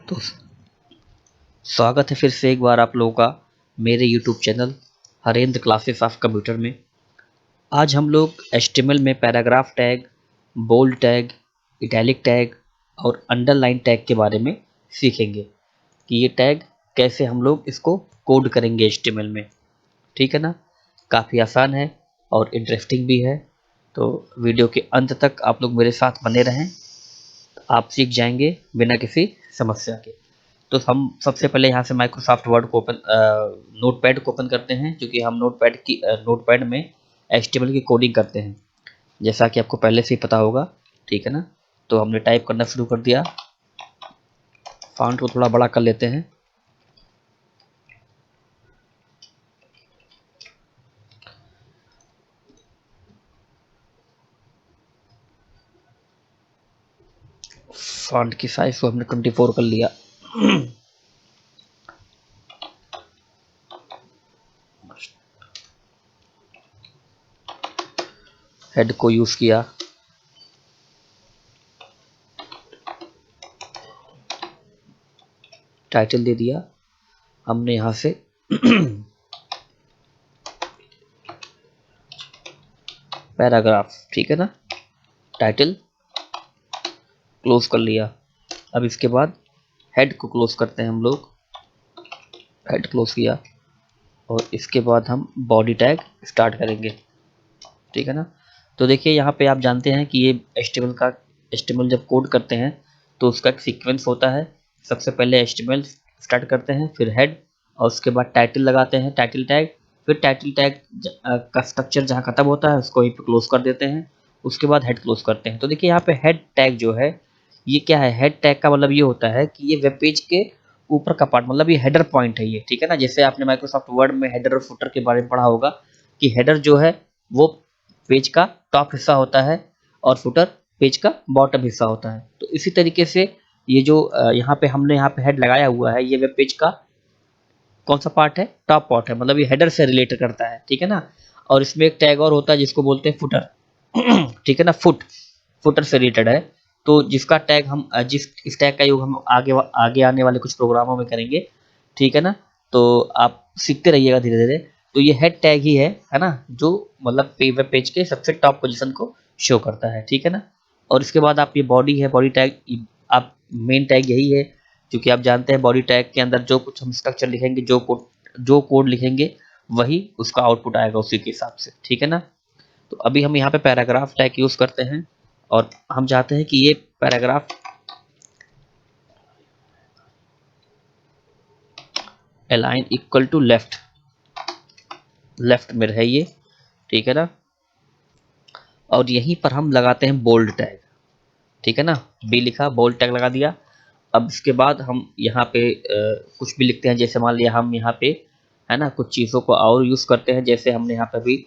तो स्वागत है फिर से एक बार आप लोगों का मेरे YouTube channel Harendra classes of computer में। आज हम लोग HTML में paragraph tag, bold tag, italic tag और अंडरलाइन टैग के बारे में सीखेंगे कि ये टैग कैसे हम लोग इसको कोड करेंगे HTML में। ठीक है ना, काफ़ी आसान है और इंटरेस्टिंग भी है। तो वीडियो के अंत तक आप लोग मेरे साथ बने रहें, आप सीख जाएंगे बिना किसी समस्या के। तो हम सबसे पहले यहाँ से माइक्रोसॉफ्ट वर्ड को ओपन नोटपैड को ओपन करते हैं, क्योंकि हम नोटपैड में HTML की कोडिंग करते हैं, जैसा कि आपको पहले से ही पता होगा। ठीक है ना, तो हमने टाइप करना शुरू कर दिया। फॉन्ट को थोड़ा बड़ा कर लेते हैं। फॉन्ट की साइज को हमने 24 कर लिया। हेड को यूज किया, टाइटल दे दिया हमने यहाँ से। पैराग्राफ, ठीक है ना, टाइटल क्लोज कर लिया। अब इसके बाद हेड को क्लोज करते हैं हम लोग। हेड क्लोज किया और इसके बाद हम बॉडी टैग स्टार्ट करेंगे। ठीक है ना, तो देखिए यहाँ पे आप जानते हैं कि ये HTML जब कोड करते हैं तो उसका एक सीक्वेंस होता है। सबसे पहले HTML स्टार्ट करते हैं, फिर हेड, और उसके बाद टाइटल लगाते हैं, टाइटल टैग। फिर टाइटल टैग का स्ट्रक्चर जहाँ खत्म होता है उसको यहीं पे क्लोज कर देते हैं। उसके बाद हेड क्लोज करते हैं। तो देखिए यहाँ पे हेड टैग जो है ये क्या है, हेड टैग का मतलब ये होता है कि ये वेब पेज के ऊपर का पार्ट, मतलब ये हेडर पॉइंट है ये। ठीक है ना, जैसे आपने माइक्रोसॉफ्ट वर्ड में हेडर और फुटर के बारे में पढ़ा होगा कि हेडर जो है वो पेज का टॉप हिस्सा होता है और फुटर पेज का बॉटम हिस्सा होता है। तो इसी तरीके से ये जो हमने यहाँ पे हेड लगाया हुआ है, ये वेब पेज का कौन सा पार्ट है, टॉप पार्ट है, मतलब ये हेडर से रिलेट करता है। ठीक है ना, और इसमें एक टैग और होता है जिसको बोलते हैं फुटर। ठीक है ना, फुटर से रिलेटेड है। तो जिसका टैग हम इस टैग का यूज हम आगे आने वाले कुछ प्रोग्रामों में करेंगे। ठीक है ना, तो आप सीखते रहिएगा धीरे धीरे। तो ये हेड टैग ही है ना, जो मतलब वेब पेज के सबसे टॉप पोजीशन को शो करता है। ठीक है ना, और इसके बाद आप ये बॉडी है, बॉडी टैग आप मेन टैग यही है, क्योंकि आप जानते हैं बॉडी टैग के अंदर जो कुछ हम स्ट्रक्चर लिखेंगे, जो कोड लिखेंगे वही उसका आउटपुट आएगा उसी के हिसाब से। ठीक है ना, तो अभी हम यहाँ पे पैराग्राफ टैग यूज करते हैं और हम चाहते हैं कि ये paragraph align equal to left में रहे ये। ठीक है ना, और यहीं पर हम लगाते हैं बोल्ड टैग। ठीक है ना, बी लिखा, बोल्ड टैग लगा दिया। अब इसके बाद हम यहाँ पे कुछ भी लिखते हैं, जैसे मान लिया हम यहाँ पे है ना कुछ चीज़ों को और यूज़ करते हैं, जैसे हमने यहाँ पे भी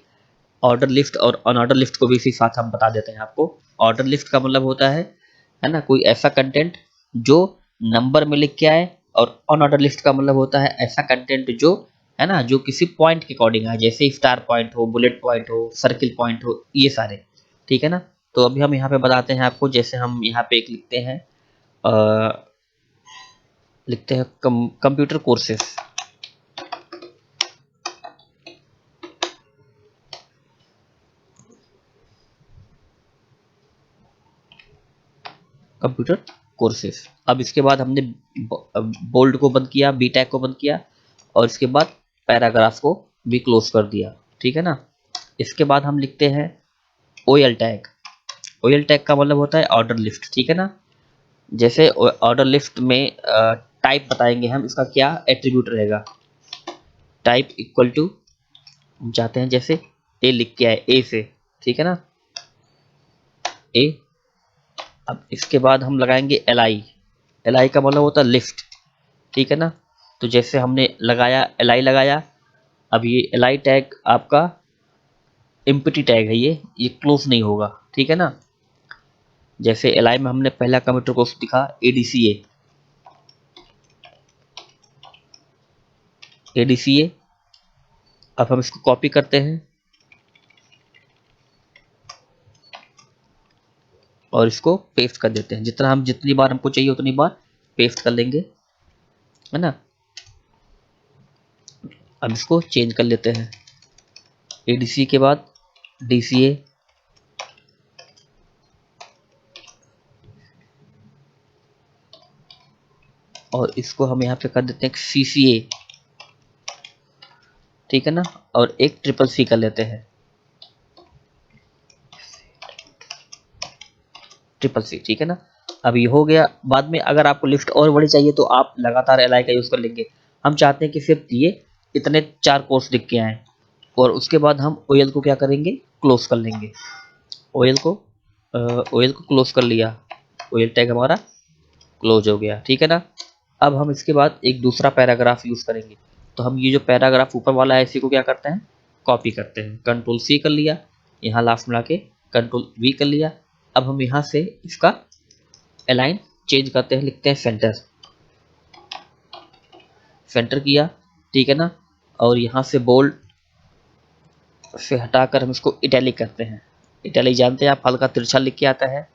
ऑर्डर लिस्ट और अनऑर्डर लिस्ट को भी इसी साथ हम बता देते हैं आपको। ऑर्डर लिस्ट का मतलब होता है ना कोई ऐसा कंटेंट जो नंबर में लिख के आए, और अनऑर्डर लिस्ट का मतलब होता है ऐसा कंटेंट जो है ना जो किसी पॉइंट के अकॉर्डिंग आए, जैसे स्टार पॉइंट हो, बुलेट पॉइंट हो, सर्किल पॉइंट हो, ये सारे। ठीक है ना, तो अभी हम यहाँ पे बताते हैं आपको, जैसे हम यहाँ पे एक लिखते हैं कंप्यूटर कोर्सेस। Computer courses. अब इसके बाद हमने बोल्ड को बंद किया, बी टैग को बंद किया, और इसके बाद पैराग्राफ को भी क्लोज कर दिया। ठीक है ना, इसके बाद हम लिखते हैं ओएल टैग। ओएल टैग का मतलब होता है ऑर्डर लिस्ट। ठीक है ना, जैसे ऑर्डर लिस्ट में टाइप बताएंगे हम, इसका क्या एट्रीब्यूट रहेगा, टाइप इक्वल टू, हम चाहते हैं जैसे ए लिख के आए, ए से। ठीक है ना, ए। अब इसके बाद हम लगाएंगे एल आई का मतलब होता है लिस्ट। ठीक है ना, तो जैसे हमने लगाया एल आई लगाया, अब ये एल आई टैग आपका एम्प्टी टैग है, ये क्लोज नहीं होगा। ठीक है ना, जैसे एल आई में हमने पहला कंप्यूटर कोर्स दिखा एडीसीए। अब हम इसको कॉपी करते हैं और इसको पेस्ट कर देते हैं, जितनी बार हमको चाहिए उतनी बार पेस्ट कर लेंगे, है ना। अब इसको चेंज कर लेते हैं, ADC के बाद DCA, और इसको हम यहाँ पे कर देते हैं CCA, ठीक है ना, और एक CCC कर लेते हैं, CCC, ठीक है ना। अब ये हो गया। बाद में अगर आपको लिस्ट और बड़ी चाहिए तो आप लगातार LI का यूज़ कर लेंगे। हम चाहते हैं कि सिर्फ ये इतने 4 कोर्स दिख के आए, और उसके बाद हम OL को क्या करेंगे, क्लोज कर लेंगे। OL को क्लोज कर लिया, OL टैग हमारा क्लोज हो गया, ठीक है ना। अब हम इसके बाद एक दूसरा पैराग्राफ यूज़ करेंगे। तो हम ये जो पैराग्राफ ऊपर वाला है इसी को क्या करते हैं, कॉपी करते हैं। Ctrl+C कर लिया, यहाँ लास्ट में लाके Ctrl+V कर लिया। अब हम यहाँ से इसका अलाइन चेंज करते हैं, लिखते हैं सेंटर किया, ठीक है ना। और यहाँ से बोल्ड से हटाकर हम इसको इटैलिक करते हैं। इटैलिक जानते हैं आप, हल्का तिरछा लिख के आता है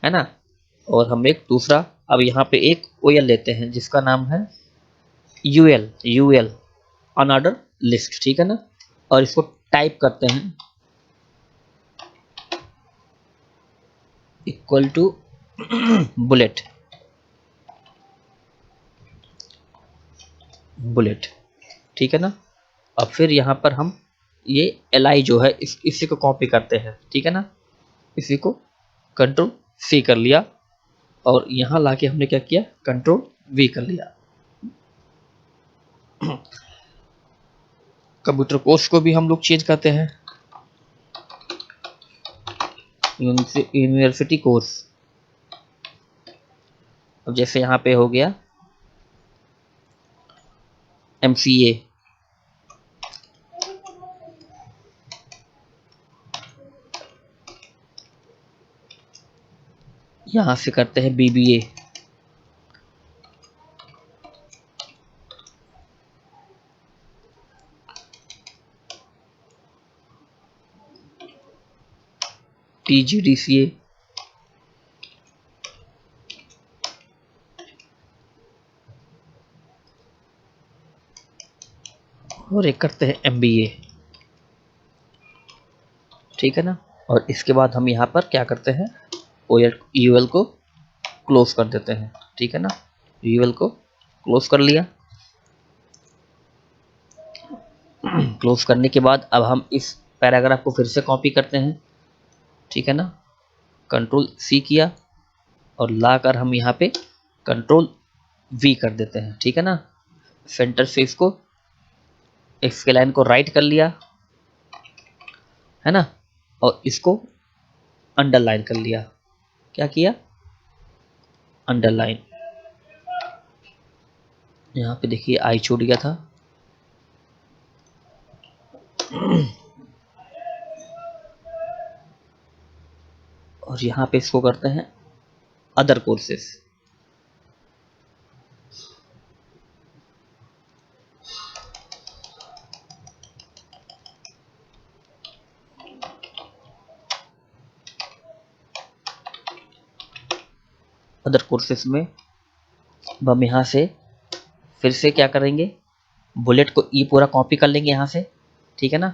ना। और हम एक दूसरा, अब यहाँ पे एक OL लेते हैं जिसका नाम है UL अनऑर्डर लिस्ट, ठीक है ना। और इसको टाइप करते हैं इक्वल टू बुलेट, ठीक है ना। अब फिर यहाँ पर हम ये LI जो है इसी को कॉपी करते हैं, ठीक है ना। इसी को Ctrl+C कर लिया, और यहाँ लाके हमने क्या किया, Ctrl+V कर लिया। कंप्यूटर कोर्स को भी हम लोग चेंज करते हैं, यूनिवर्सिटी कोर्स। अब जैसे यहाँ पे हो गया MCA, यहाँ से करते हैं BBA, TGDCA, और एक करते हैं MBA, ठीक है ना। और इसके बाद हम यहाँ पर क्या करते हैं, UL को क्लोज कर देते हैं, ठीक है ना। UL को क्लोज कर लिया। क्लोज करने के बाद अब हम इस पैराग्राफ को फिर से कॉपी करते हैं, ठीक है ना। Ctrl+C किया, और लाकर हम यहाँ पे Ctrl+V कर देते हैं, ठीक है ना। सेंटर से इसके लाइन को राइट कर लिया, है ना, और इसको अंडरलाइन कर लिया। क्या किया, अंडरलाइन। यहाँ पे देखिए आई छूट गया था। और यहाँ पे इसको करते हैं अदर कोर्सेस, अदर कोर्सेस में हम यहाँ से फिर से क्या करेंगे, बुलेट को ये पूरा कॉपी कर लेंगे यहाँ से, ठीक है ना।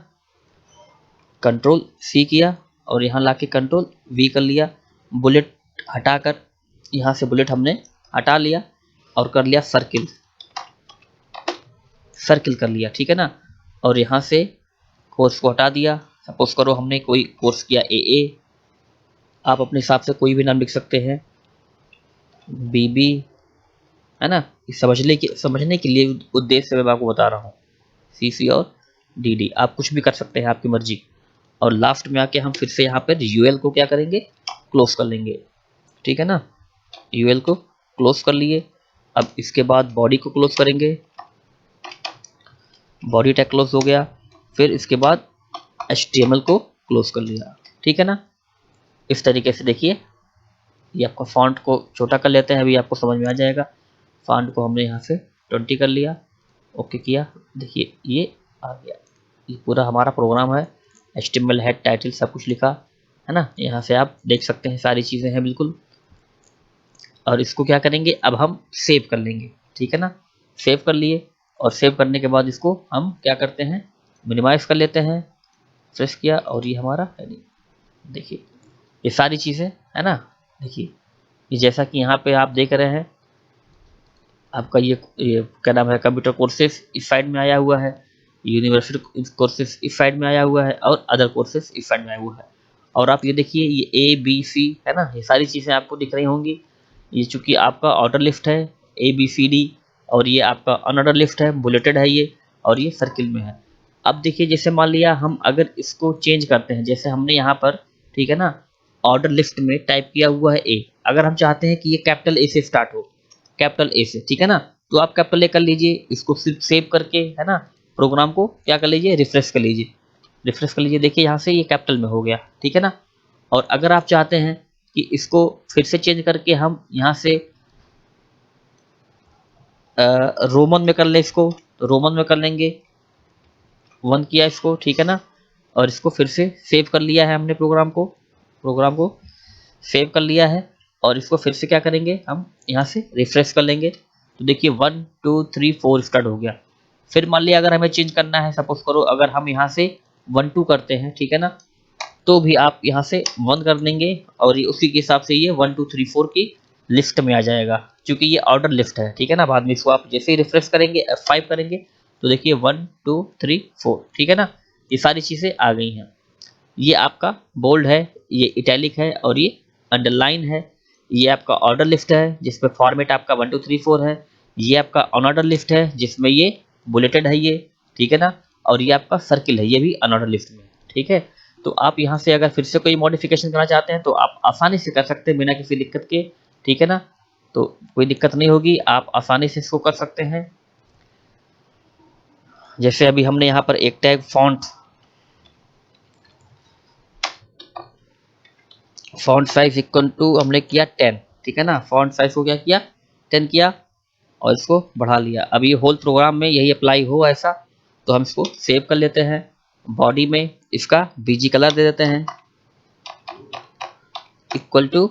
Ctrl+C किया, और यहाँ लाके Ctrl+V कर लिया। बुलेट हटाकर यहाँ से बुलेट हमने हटा लिया, और कर लिया सर्किल कर लिया, ठीक है ना। और यहाँ से कोर्स को हटा दिया। सपोज करो हमने कोई कोर्स किया AA, आप अपने हिसाब से कोई भी नाम लिख सकते हैं, BB, है ना। समझने के लिए उद्देश्य से मैं आपको बता रहा हूँ, CC और DD, आप कुछ भी कर सकते हैं, आपकी मर्जी। और लास्ट में आके हम फिर से यहाँ पर UL को क्या करेंगे, क्लोज कर लेंगे, ठीक है ना। UL को क्लोज कर लिए। अब इसके बाद बॉडी को क्लोज करेंगे, बॉडी टैग क्लोज हो गया। फिर इसके बाद HTML को क्लोज कर लिया, ठीक है ना। इस तरीके से देखिए, ये आपका फॉन्ट को छोटा कर लेते हैं, अभी आपको समझ में आ जाएगा। फॉन्ट को हमने यहाँ से 20 कर लिया, ओके किया। देखिए ये आ गया, ये पूरा हमारा प्रोग्राम है। HTML हेड टाइटल सब कुछ लिखा है ना, यहाँ से आप देख सकते हैं, सारी चीज़ें हैं बिल्कुल। और इसको क्या करेंगे, अब हम सेव कर लेंगे, ठीक है ना। सेव कर लिए, और सेव करने के बाद इसको हम क्या करते हैं, मिनिमाइज कर लेते हैं, फ्रेश किया, और ये हमारा हेडिंग, देखिए ये सारी चीज़ें है ना। देखिए ये जैसा कि यहाँ पे आप देख रहे हैं, आपका ये क्या नाम है, कंप्यूटर कोर्सेज इस साइड में आया हुआ है, यूनिवर्सिटी कोर्सेज इस साइड में आया हुआ है, और अदर कोर्सेज इस साइड में आया हुआ है। और आप ये देखिए ये ABC है ना, ये सारी चीज़ें आपको दिख रही होंगी। ये चूंकि आपका ऑर्डर लिस्ट है ABCD, और ये आपका अनऑर्डर लिस्ट है, बुलेटेड है ये, और ये सर्किल में है। अब देखिए जैसे मान लिया हम अगर इसको चेंज करते हैं, जैसे हमने यहाँ पर, ठीक है ना, ऑर्डर लिस्ट में टाइप किया हुआ है A, अगर हम चाहते हैं कि ये कैपिटल A से स्टार्ट हो, कैपिटल A से, ठीक है ना, तो आप कैपिटल A कर लीजिए, इसको सिर्फ सेव करके है ना, प्रोग्राम को क्या कर लीजिए, रिफ्रेश कर लीजिए, रिफ्रेश कर लीजिए। देखिए यहाँ से ये कैपिटल में हो गया, ठीक है ना। और अगर आप चाहते हैं कि इसको फिर से चेंज करके हम यहाँ से रोमन में कर ले इसको, तो रोमन में कर लेंगे, 1 किया इसको, ठीक है ना। और इसको फिर से सेव कर लिया है हमने, प्रोग्राम को सेव कर लिया है, और इसको फिर से क्या करेंगे, हम यहाँ से रिफ्रेश कर लेंगे, तो देखिए 1 2 3 4 स्टार्ट हो गया। फिर मान लिया अगर हमें चेंज करना है, सपोज करो अगर हम यहाँ से 1 2 करते हैं, ठीक है ना, तो भी आप यहाँ से 1 कर देंगे, और ये उसी के हिसाब से ये 1 2 3 4 की लिस्ट में आ जाएगा, क्योंकि ये ऑर्डर लिस्ट है, ठीक है ना। बाद में इसको आप जैसे ही रिफ्रेश करेंगे, F5 करेंगे, तो देखिए 1 2 3 4, ठीक है ना, ये सारी चीज़ें आ गई हैं। ये आपका बोल्ड है, ये इटैलिक है, और ये अंडरलाइन है। ये आपका ऑर्डर लिस्ट है जिसमें फॉर्मेट आपका 1 2 3 4 है। ये आपका अनऑर्डर लिस्ट है जिसमें ये बुलेटेड है ये, ठीक है ना। और ये आपका सर्किल है, ये भी अनऑर्डर लिस्ट में, ठीक है। तो आप यहाँ से अगर फिर से कोई मॉडिफिकेशन करना चाहते हैं तो आप आसानी से कर सकते हैं बिना किसी दिक्कत के, ठीक है ना। तो कोई दिक्कत नहीं होगी, आप आसानी से इसको कर सकते हैं। जैसे अभी हमने यहाँ पर एक tag font size equal to हमने किया 10, ठीक है ना। फॉन्ट साइज को क्या किया, 10 किया, और इसको बढ़ा लिया। अब ये होल प्रोग्राम में यही अप्लाई हो ऐसा, तो हम इसको सेव कर लेते हैं। बॉडी में इसका BG कलर दे देते हैं, इक्वल टू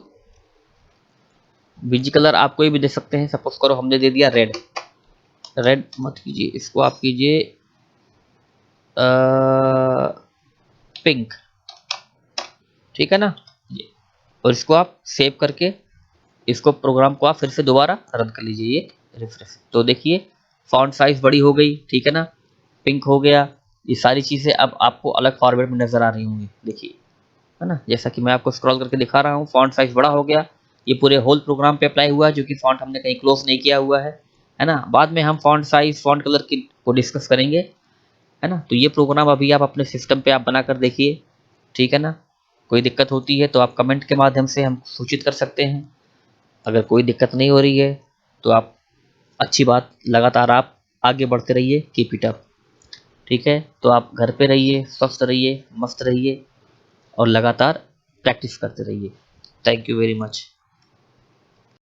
BG कलर आप कोई भी दे सकते हैं। सपोज करो हमने दे दिया रेड, रेड मत कीजिए, इसको आप कीजिए पिंक, ठीक है ना। और इसको आप सेव करके इसको प्रोग्राम को आप फिर से दोबारा रन कर लीजिए, ये रिफ्रेश। तो देखिए फॉन्ट साइज बड़ी हो गई, ठीक है ना, पिंक हो गया। ये सारी चीज़ें अब आपको अलग फॉर्मेट में नज़र आ रही होंगी, देखिए, है ना। जैसा कि मैं आपको स्क्रॉल करके दिखा रहा हूँ, फॉन्ट साइज बड़ा हो गया। ये पूरे होल प्रोग्राम पे अप्लाई हुआ है, जो कि फॉन्ट हमने कहीं क्लोज नहीं किया हुआ है ना। बाद में हम फॉन्ट साइज, फॉन्ट कलर की को डिस्कस करेंगे, है ना। तो ये प्रोग्राम अभी आप अपने सिस्टम पे आप बना कर देखिए, ठीक है ना। कोई दिक्कत होती है तो आप कमेंट के माध्यम से हम सूचित कर सकते हैं। अगर कोई दिक्कत नहीं हो रही है तो आप, अच्छी बात, लगातार आप आगे बढ़ते रहिए, कीप इट अप, ठीक है। तो आप घर पे रहिए, स्वस्थ रहिए, मस्त रहिए, और लगातार प्रैक्टिस करते रहिए। Thank you very much.